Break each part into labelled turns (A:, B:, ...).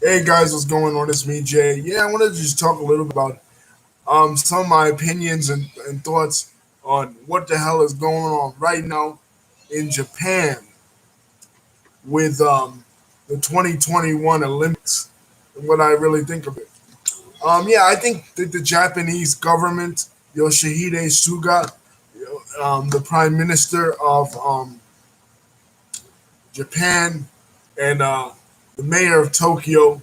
A: Hey guys, what's going on? It's me, Jay. Yeah, I wanted to just talk a little bit about some of my opinions and thoughts on what the hell is going on right now in Japan with the 2021 Olympics and what I really think of it. Yeah, I think that the Japanese government, Yoshihide Suga, the Prime Minister of Japan, and the mayor of Tokyo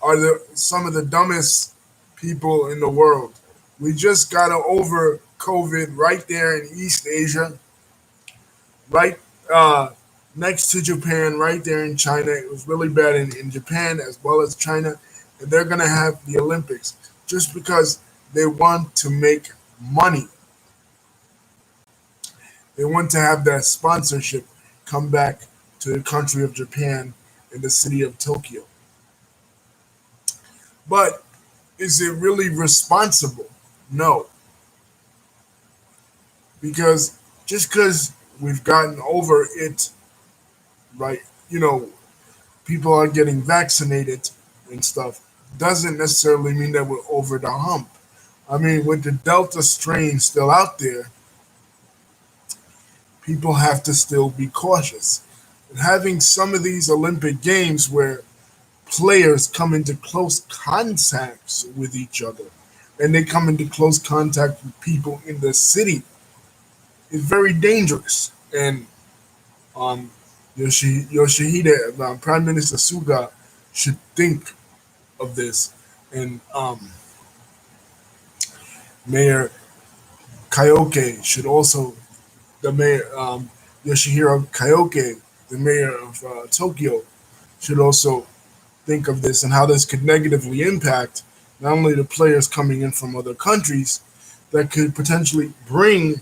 A: are some of the dumbest people in the world. We just got over COVID right there in East Asia, right uh, next to Japan, right there in China. It was really bad in Japan as well as China. And they're going to have the Olympics just because they want to make money. They want to have that sponsorship come back to the country of Japan and the city of Tokyo. But is it really responsible? No, because just because we've gotten over it, right? People are getting vaccinated and stuff, doesn't necessarily mean that we're over the hump. I mean, with the Delta strain still out there, people have to still be cautious. And having some of these Olympic Games where players come into close contacts with each other and they come into close contact with people in the city is very dangerous. And um, Yoshihide, Prime Minister Suga, should think of this. And Mayor Kaioke should also, the mayor, Yoshihiro Kaioke, the mayor of Tokyo, should also think of this and how this could negatively impact not only the players coming in from other countries that could potentially bring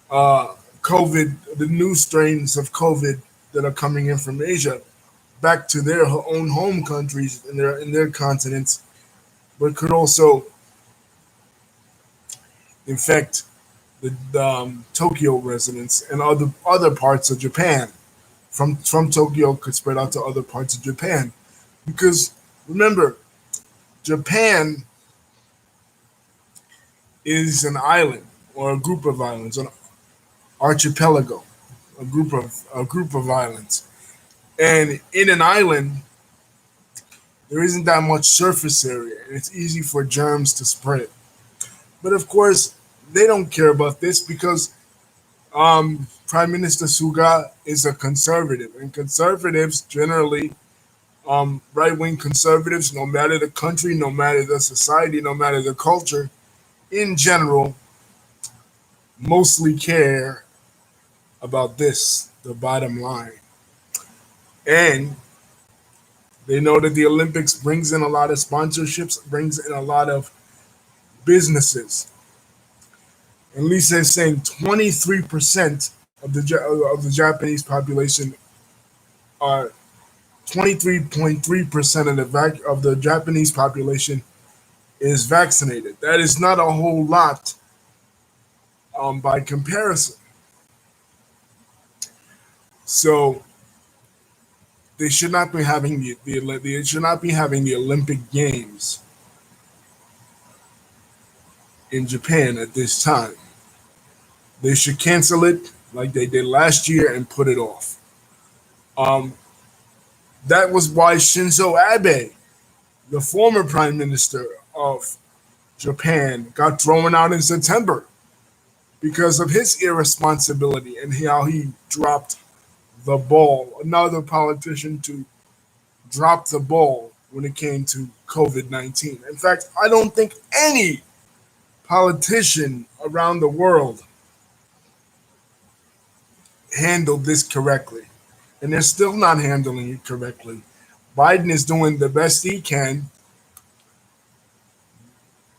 A: COVID, the new strains of COVID that are coming in from Asia, back to their own home countries in their continents, but could also infect the Tokyo residents and other parts of Japan. From Tokyo could spread out to other parts of Japan, because remember, Japan is an island or a group of islands, an archipelago, a group of islands, and in an island there isn't that much surface area, and it's easy for germs to spread. But of course, they don't care about this because Prime Minister Suga is a conservative, and conservatives generally, right wing conservatives, no matter the country, no matter the society, no matter the culture, in general, mostly care about this, the bottom line. And they know that the Olympics brings in a lot of sponsorships, brings in a lot of businesses. And Lisa is saying 23% of the Japanese population are 23.3% of the Japanese population is vaccinated. That is not a whole lot by comparison. So they should not be having they should not be having the Olympic Games in Japan at this time. They should cancel it like they did last year and put it off. Um, that was why Shinzo Abe, the former prime minister of Japan, got thrown out in September because of his irresponsibility and how he dropped the ball. Another politician to drop the ball when it came to COVID 19. In fact, I don't think any politician around the world handled this correctly. And they're still not handling it correctly. Biden is doing the best he can,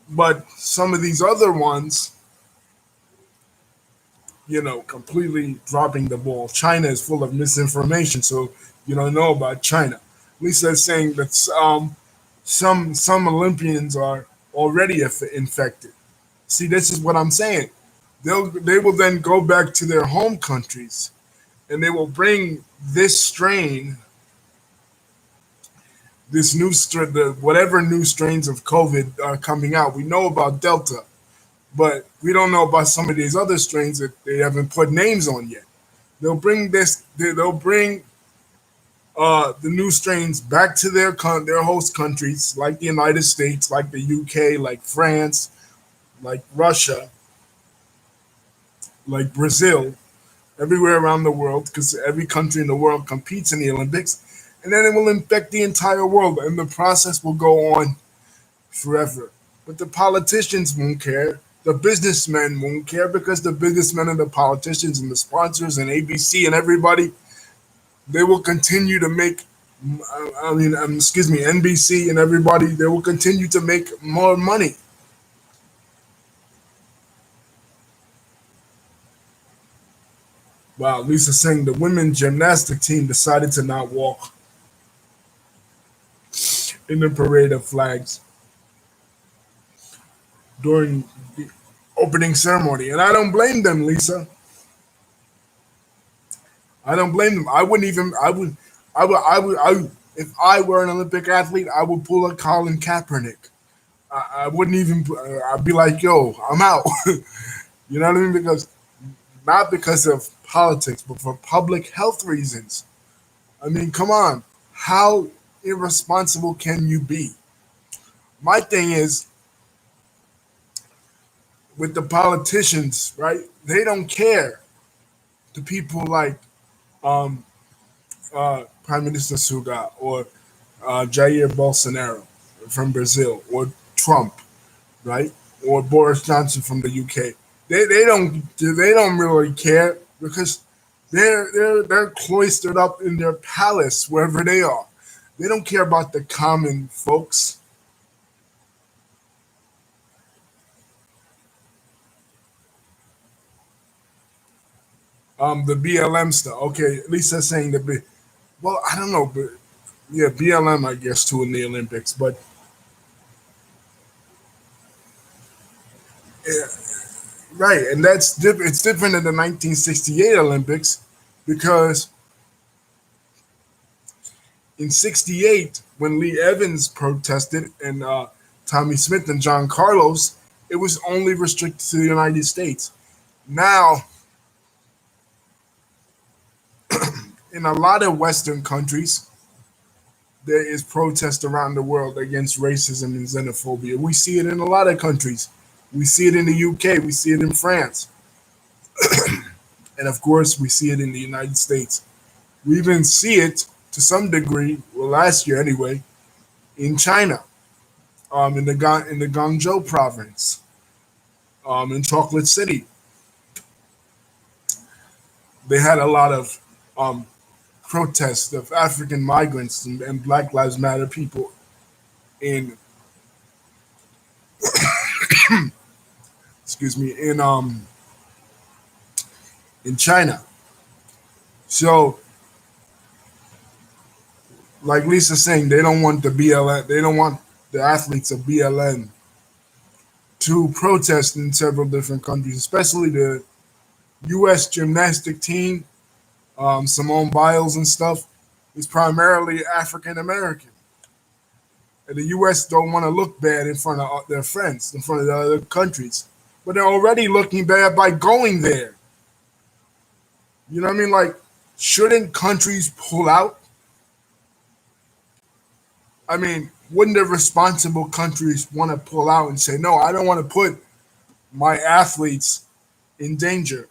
A: but some of these other ones, completely dropping the ball. China is full of misinformation, so you don't know about China. Lisa is saying that some Olympians are already infected. See, this is what I'm saying. They will then go back to their home countries, and they will bring this strain this whatever new strains of COVID are coming out. We know about Delta, but we don't know about some of these other strains that they haven't put names on yet. They'll bring the new strains back to their host countries, like the United States, like the UK, like France, like Russia, like Brazil, everywhere around the world, because every country in the world competes in the Olympics, and then it will infect the entire world, and the process will go on forever. But the politicians won't care. The businessmen won't care because the businessmen and the politicians and the sponsors and ABC and everybody, they will continue to make. Excuse me, NBC and everybody, they will continue to make more money. Wow, Lisa saying the women's gymnastic team decided to not walk in the parade of flags during the opening ceremony, and I don't blame them, Lisa. I don't blame them. I wouldn't even. If I were an Olympic athlete, I would pull a Colin Kaepernick. I wouldn't even. I'd be like, "Yo, I'm out." You know what I mean? Because not because of politics, but for public health reasons. I mean, come on. How irresponsible can you be? My thing is with the politicians, right? They don't care. The people like um, Prime Minister Suga or Jair Bolsonaro from Brazil or Trump, right? Or Boris Johnson from the UK. They don't really care because they're cloistered up in their palace wherever they are. They don't care about the common folks. The BLM stuff. Okay, Lisa's saying well, I don't know, but yeah, BLM I guess too in the Olympics, but yeah, right, and it's different in the 1968 Olympics because in '68 when Lee Evans protested and Tommy Smith and John Carlos, it was only restricted to the United States. Now, in a lot of Western countries, there is protest around the world against racism and xenophobia. We see it in a lot of countries. We see it in the UK. We see it in France. And of course, we see it in the United States. We even see it to some degree, well, last year anyway, in China, in the Guangzhou province, in Chocolate City. They had a lot of um, protests of African migrants and Black Lives Matter people in, excuse me, in China. So, like Lisa's saying, they don't want the BLM, they don't want the athletes of BLM to protest in several different countries, especially the U.S. gymnastic team, Simone Biles and stuff, is primarily African American. And the U.S. don't want to look bad in front of their friends, in front of the other countries. But they're already looking bad by going there. You know what I mean? Like, shouldn't countries pull out? I mean, wouldn't the responsible countries want to pull out and say, no, I don't want to put my athletes in danger?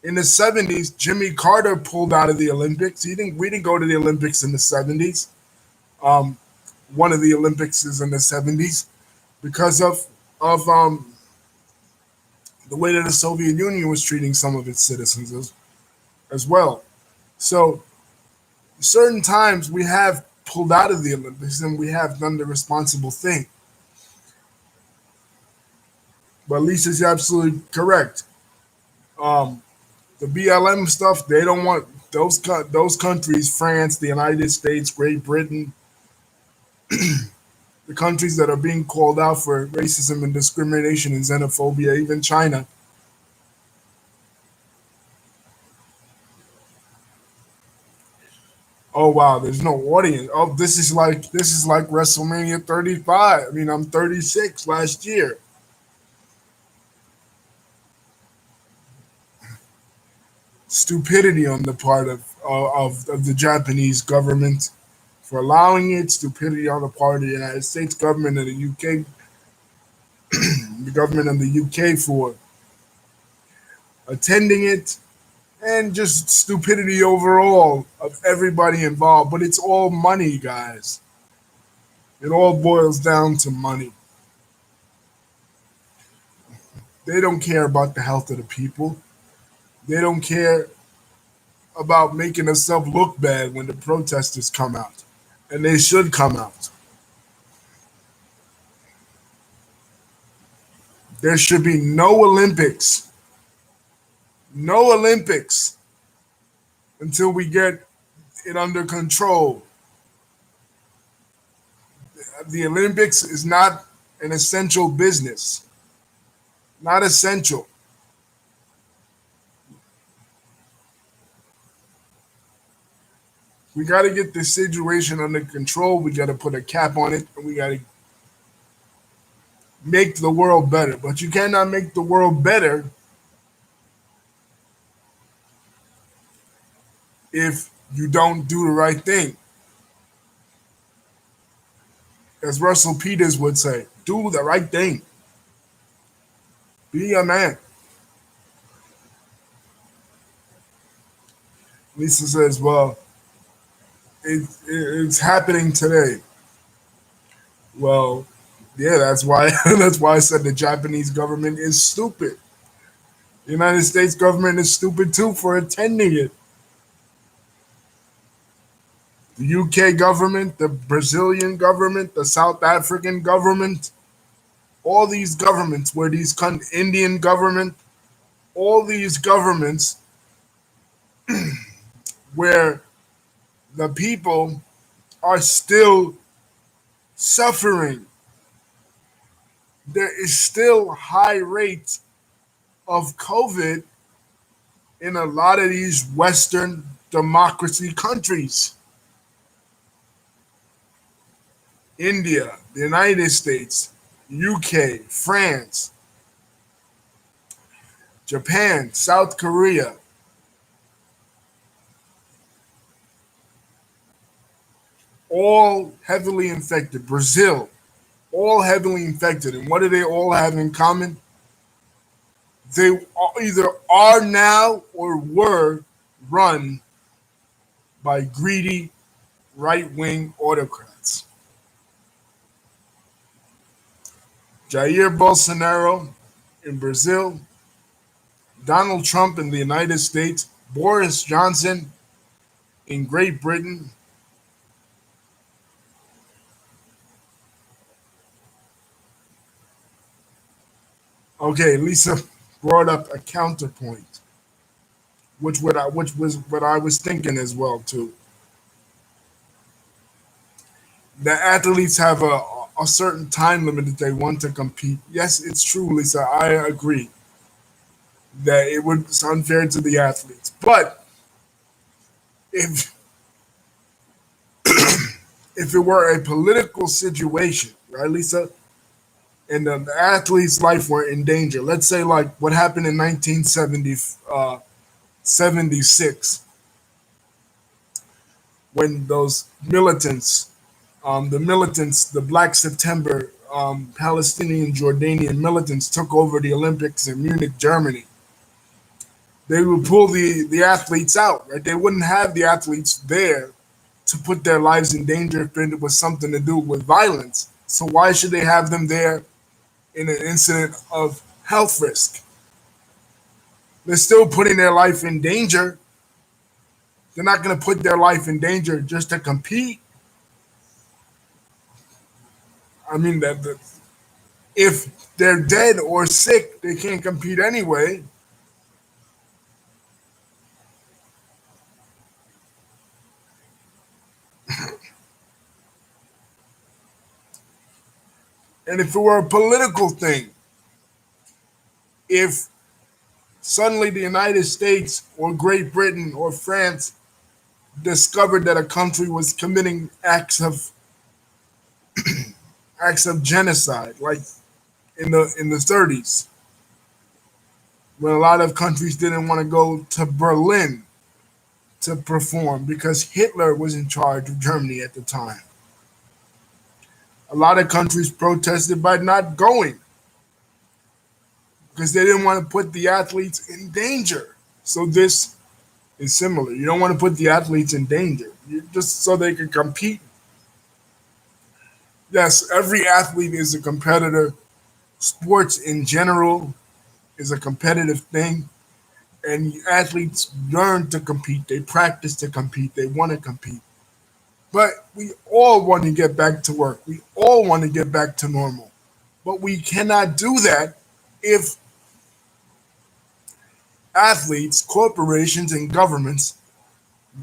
A: In the '70s, Jimmy Carter pulled out of the Olympics. We didn't go to the Olympics in the '70s. Um, One of the Olympics is in the '70s because of the way that the Soviet Union was treating some of its citizens as well. So certain times we have pulled out of the Olympics and we have done the responsible thing. But Lisa's absolutely correct. Um, the BLM stuff, they don't want those countries, France, the United States, Great Britain, the countries that are being called out for racism and discrimination and xenophobia, even China. Oh wow, there's no audience. Oh, this is like WrestleMania 35. I mean, I'm 36 last year. Stupidity on the part of the Japanese government for allowing it. Stupidity on the part of the United States government and the UK, the government of the UK for attending it, and just stupidity overall of everybody involved. But it's all money, guys. It all boils down to money. They don't care about the health of the people. They don't care about making themselves look bad when the protesters come out. And they should come out. There should be no Olympics. No Olympics until we get it under control. The Olympics is not an essential business. Not essential. We got to get this situation under control. We got to put a cap on it, and we got to make the world better. But you cannot make the world better if you don't do the right thing. As Russell Peters would say, do the right thing. Be a man. Lisa says, well, it's happening today. Well, yeah, that's why that's why I said the Japanese government is stupid. The United States government is stupid too for attending it. The UK government, the Brazilian government, the South African government, all these governments, where Indian government, all these governments where the people are still suffering. There is still high rates of COVID in a lot of these Western democracy countries. India, the United States, UK, France, Japan, South Korea, all heavily infected. Brazil, all heavily infected. And what do they all have in common? They either are now or were run by greedy right wing autocrats. Jair Bolsonaro in Brazil, Donald Trump in the United States, Boris Johnson in Great Britain. Okay, Lisa brought up a counterpoint, which was what I was thinking as well too. The athletes have a certain time limit that they want to compete. Yes, it's true, Lisa. I agree that it was unfair to the athletes. But if if it were a political situation, right, Lisa, and the athlete's life were in danger, let's say like what happened in 1970, 76, when those the Black September Palestinian Jordanian militants took over the Olympics in Munich, Germany. They would pull the athletes out, right? They wouldn't have the athletes there to put their lives in danger if it was something to do with violence. So why should they have them there in an incident of health risk? They're still putting their life in danger. They're not going to put their life in danger just to compete. I mean, if they're dead or sick, they can't compete anyway. And if it were a political thing, if suddenly the United States or Great Britain or France discovered that a country was committing acts of genocide, like in the 30s, when a lot of countries didn't want to go to Berlin to perform because Hitler was in charge of Germany at the time. A lot of countries protested by not going because they didn't want to put the athletes in danger. So this is similar. You don't want to put the athletes in danger, just so they can compete. Yes, every athlete is a competitor. Sports in general is a competitive thing, and athletes learn to compete. They practice to compete. They want to compete. But we all want to get back to work. We all want to get back to normal. But we cannot do that if athletes, corporations, and governments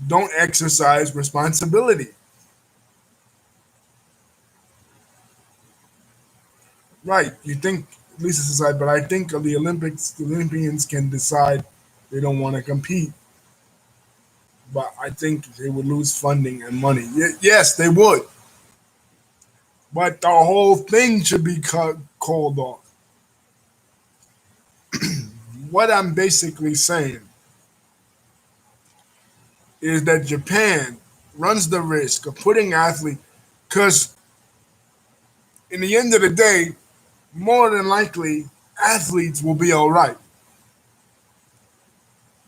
A: don't exercise responsibility. Right. You think, at least it's decide, but I think of the Olympians can decide they don't want to compete. But I think they would lose funding and money. Yes, they would. But the whole thing should be called off. What I'm basically saying is that Japan runs the risk of putting athletes, because in the end of the day, more than likely, athletes will be all right.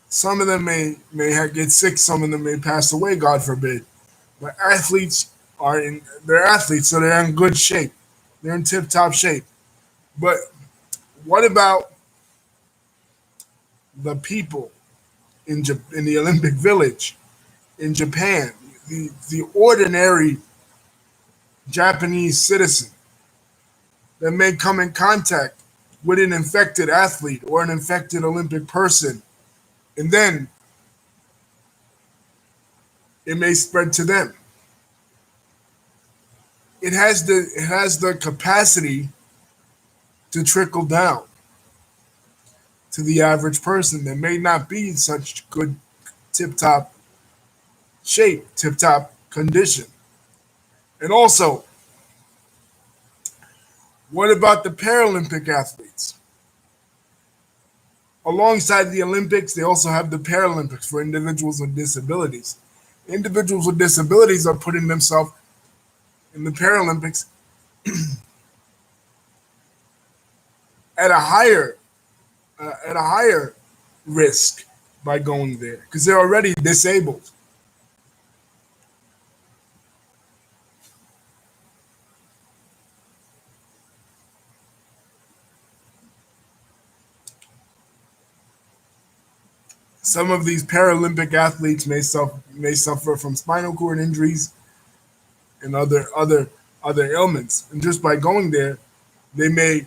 A: Some of them get sick, some of them may pass away, God forbid. But they're athletes, so they're in good shape. They're in tip top shape. But what about the people in the Olympic Village in Japan? The ordinary Japanese citizen that may come in contact with an infected athlete or an infected Olympic person, and then it may spread to them. It has the capacity to trickle down to the average person that may not be in such good tip top shape, tip top condition. And also, what about the Paralympic athletes? Alongside the Olympics, they also have the Paralympics for individuals with disabilities. Individuals with disabilities are putting themselves in the Paralympics at a higher risk by going there because they're already disabled. Some of these Paralympic athletes may suffer from spinal cord injuries and other ailments, and just by going there, they may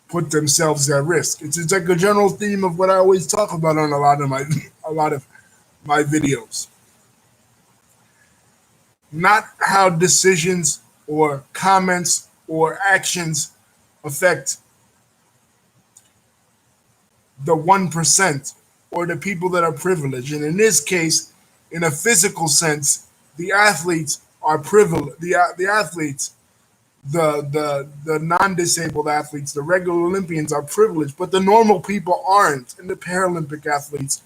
A: put themselves at risk. It's like a general theme of what I always talk about on a lot of my videos. Not how decisions or comments or actions affect the 1% or the people that are privileged. And in this case, in a physical sense, the athletes are privileged. The athletes, the non-disabled athletes, the regular Olympians are privileged, but the normal people aren't, and the Paralympic athletes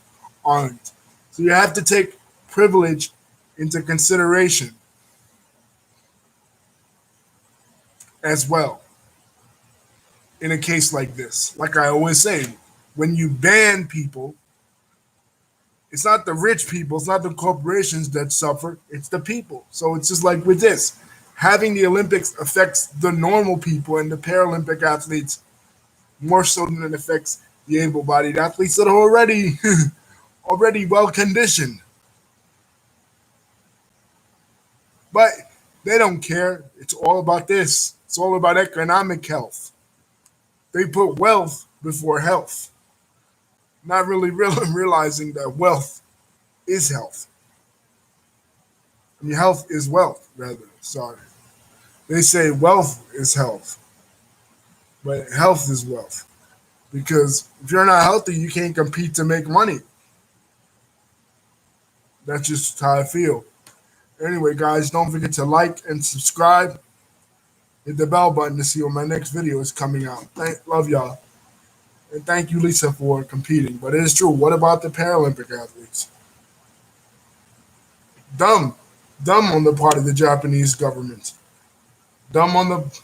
A: aren't. So you have to take privilege into consideration as well in a case like this. Like I always say, when you ban people, it's not the rich people, it's not the corporations that suffer, it's the people. So it's just like with this. Having the Olympics affects the normal people and the Paralympic athletes more so than it affects the able-bodied athletes that are already already well conditioned. But they don't care. It's all about this. It's all about economic health. They put wealth before health, not really realizing that wealth is health. I mean, health is wealth, rather. Sorry. They say wealth is health, but health is wealth. Because if you're not healthy, you can't compete to make money. That's just how I feel. Anyway, guys, don't forget to like and subscribe. Hit the bell button to see when my next video is coming out. Love y'all. And thank you, Lisa, for competing. But it is true. What about the Paralympic athletes? Dumb. Dumb on the part of the Japanese government. Dumb on the